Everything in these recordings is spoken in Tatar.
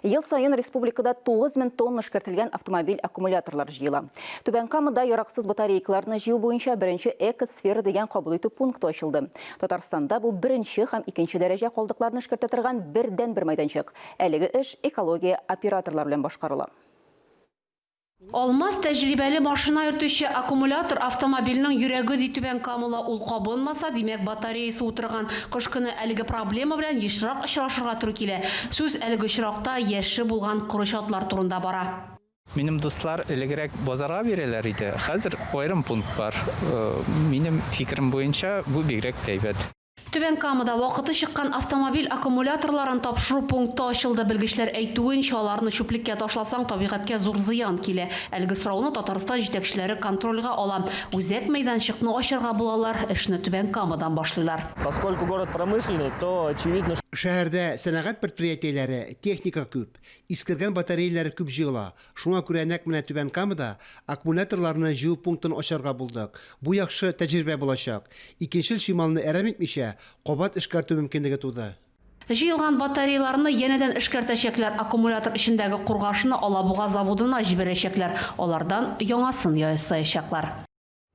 Ел сайын республикада 9000 тонна эшкәртелгән автомобиль аккумуляторлар җыела. Түбән Камада яраксыз батарейкаларны җыю буенча беренче экосфера дигән кабул итү пункты ачылды. Татарстанда бу беренче һәм икенче дәрәҗә калдыкларны эшкәртә торган бердән-бер майданчык. Әлеге эш экология операторлар белән башкарыла. Алмаз тәҗрибәле машина йөртүче аккумулятор автомобильнең йөрәге ди Түбән Камада ул кабынмаса, димәк батареясы утырган кыш көне әлеге проблема белән ешрак очрашырга туры килә. Сүз әлеге очракта яше булган курычатлар турында бара. Минем дуслар элегрәк базарга бирәләр иде. Хәзер аерым пункт бар. Минем фикерем буенча бу бигрәк тәйбәт. Түбән Камада вакыты чыккан автомобиль аккумуляторларын тапшыру пункты ачылды. Белгечләр әйтүенчә, аларны чүплеккә ташласаң, табигатькә зур зыян килә. Әлеге сорауны Татарстан җитәкчеләре контрольга ала. Үзәк мәйданчыкны ачарга булалар, эшне Түбән Камадан башлыйлар. Поскольку город промышленный, то очевидно, Шәһәрдә сәнәгать предприятиеләре, техника күп, искергән батареяләр күп җыела. Шуңа күрә нәкъ менә Түбән Камада аккумуляторларны җыю пунктын ачарга булдык. Бу яхшы тәҗрибә булачак. Икенчел шималны әрәм итмичә, кабат эшкәртү мөмкинлеге туды. Җыелган батареяларны янәдән эшкәртәчәкләр, аккумулятор эчендәге кургашны Алабуга заводына җибәрәчәкләр. Алардан яңасын ясаячаклар.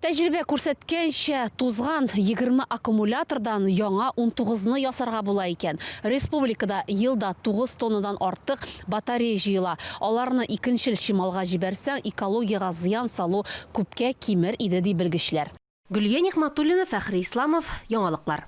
Тәҗрибә күрсәткәнчә, тузган 20 аккумулятордан яңа 19-ны ясарга була икән. Республикада елда 9 тоннадан артык батарея җыела. Аларны икенчел шималга җибәрсәң, экологиягә зыян салу күпкә кимер иде ди белгечләр. Гөлия Нигъмәтуллина, Фәхри Исламов, яңалыклар.